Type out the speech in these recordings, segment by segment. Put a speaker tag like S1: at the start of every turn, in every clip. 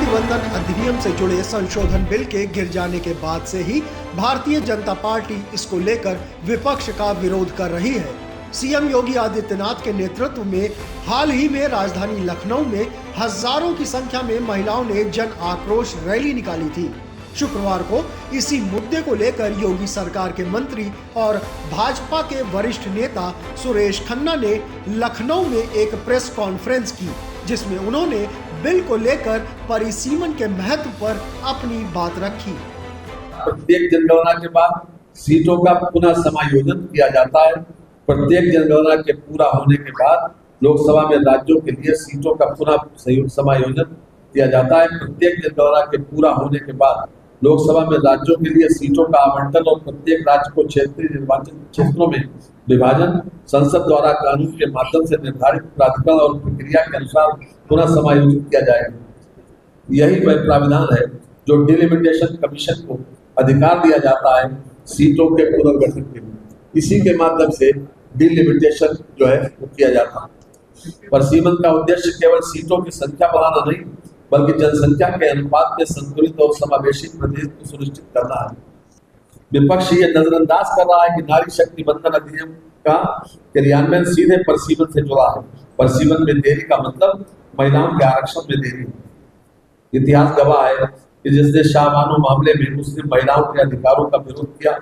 S1: निबंधन अधिनियम से जुड़े संशोधन बिल के गिर जाने के बाद से ही भारतीय जनता पार्टी इसको लेकर विपक्ष का विरोध कर रही है। सीएम योगी आदित्यनाथ के नेतृत्व में हाल ही में राजधानी लखनऊ में हजारों की संख्या में महिलाओं ने जन आक्रोश रैली निकाली थी। शुक्रवार को इसी मुद्दे को लेकर योगी सरकार के मंत्री और भाजपा के वरिष्ठ नेता सुरेश खन्ना ने लखनऊ में एक प्रेस कॉन्फ्रेंस की, जिसमें उन्होंने बिल को लेकर परिसीमन के महत्व पर अपनी बात रखी।
S2: प्रत्येक जनगणना के बाद सीटों का पुनः समायोजन किया जाता है। प्रत्येक जनगणना के पूरा होने के बाद लोकसभा में राज्यों के लिए सीटों का पुनः समायोजन किया जाता है। प्रत्येक जनगणना के पूरा होने के बाद लोकसभा में राज्यों के लिए सीटों का आवंटन और प्रत्येक राज्य को क्षेत्रीय निर्वाचन क्षेत्रों में विभाजन संसद द्वारा कानून के माध्यम से निर्धारित प्राधिकरण और प्रक्रिया के अनुसार पुनः समायोजित किया जाएगा। यही वह प्राविधान है जो डिलिमिटेशन कमीशन को अधिकार दिया जाता है सीटों के पुनर्गठन के लिए। इसी के माध्यम से डिलिमिटेशन जो है वो किया जाता है। परिसीमन का उद्देश्य केवल सीटों की संख्या बढ़ाना नहीं, बल्कि जनसंख्या के अनुपात में संतुलित और समावेशी प्रतिनिधित्व को सुनिश्चित करना है। विपक्ष ये नजरअंदाज कर रहा है कि नारी शक्ति बंधन अधिनियम का क्रियान्वयन सीधे परिसीमन से जुड़ा है। परिसीमन में देरी का मतलब महिलाओं के आरक्षण में देरी है। इतिहास गवाह है कि जिसने शाहबानो मामले में मुस्लिम महिलाओं के अधिकारों का विरोध किया।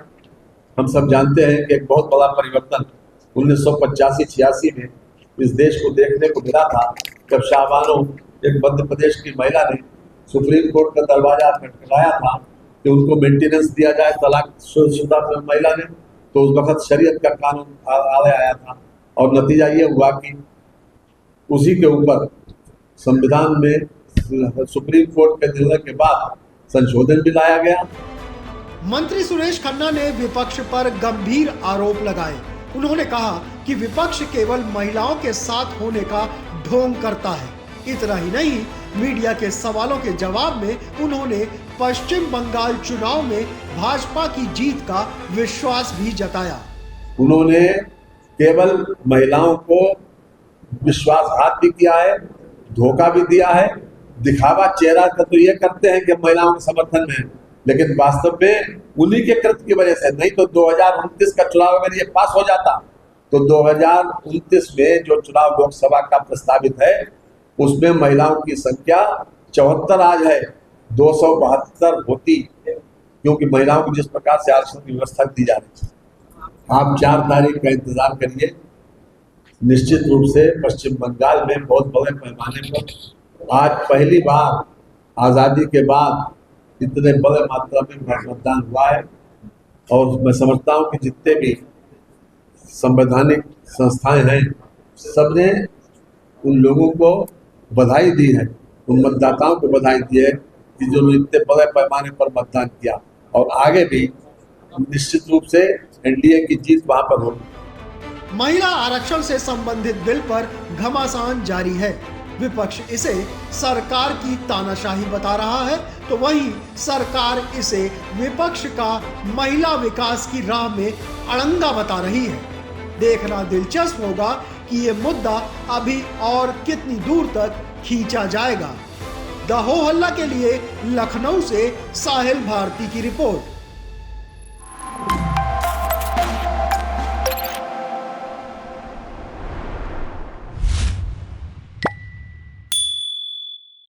S2: हम सब जानते हैं कि एक बहुत बड़ा परिवर्तन 1985-86 में इस देश को देखने को मिला था, जब शाहबानो एक मध्य प्रदेश की महिला ने सुप्रीम कोर्ट का दरवाजा खटखटाया था कि उनको मेंटेनेंस दिया जाए तलाकशुदा महिला ने। तो उस वक्त शरीयत का कानून आया था और नतीजा ये हुआ कि उसी के ऊपर संविधान में सुप्रीम कोर्ट के निर्णय के बाद संशोधन भी लाया गया।
S1: मंत्री सुरेश खन्ना ने विपक्ष पर गंभीर आरोप लगाए। उन्होंने कहा कि विपक्ष केवल महिलाओं के साथ होने का ढोंग करता है। इतना ही नहीं, मीडिया के सवालों के जवाब में उन्होंने पश्चिम बंगाल चुनाव में भाजपा की जीत का विश्वास भी जताया।
S2: उन्होंने केवल महिलाओं को विश्वासघात भी किया है, धोखा भी दिया है। दिखावा चेहरा का तो ये करते हैं कि महिलाओं के समर्थन में, लेकिन वास्तव में उन्हीं के कृत्य की वजह से। नहीं तो 2029 का चुनाव अगर ये पास हो जाता तो 2029 में जो चुनाव लोकसभा का प्रस्तावित है उसमें महिलाओं की संख्या 74 आज है, 272 होती, क्योंकि महिलाओं को जिस प्रकार से आरक्षण की व्यवस्था दी जा रही है। आप 4 तारीख का इंतजार करिए। निश्चित रूप से पश्चिम बंगाल में बहुत बड़े पैमाने पर आज पहली बार आज़ादी के बाद इतने बड़े मात्रा में मतदान हुआ है। और मैं समझता हूँ कि जितने भी संवैधानिक संस्थाएं हैं सबने उन लोगों को बधाई दी है, उन मतदाताओं को बधाई दी है कि जो इतने बड़े पैमाने पर मतदान किया। और आगे भी निश्चित रूप से एनडीए की जीत वहां पर होगी।
S1: महिला आरक्षण से संबंधित बिल पर घमासान जारी है। विपक्ष इसे सरकार की तानाशाही बता रहा है, तो वहीं सरकार इसे विपक्ष का महिला विकास की राह में अड़ंगा बता रही है। देखना दिलचस्प होगा कि ये मुद्दा अभी और कितनी दूर तक खींचा जाएगा। द हो हल्ला के लिए लखनऊ से साहिल भारती की रिपोर्ट।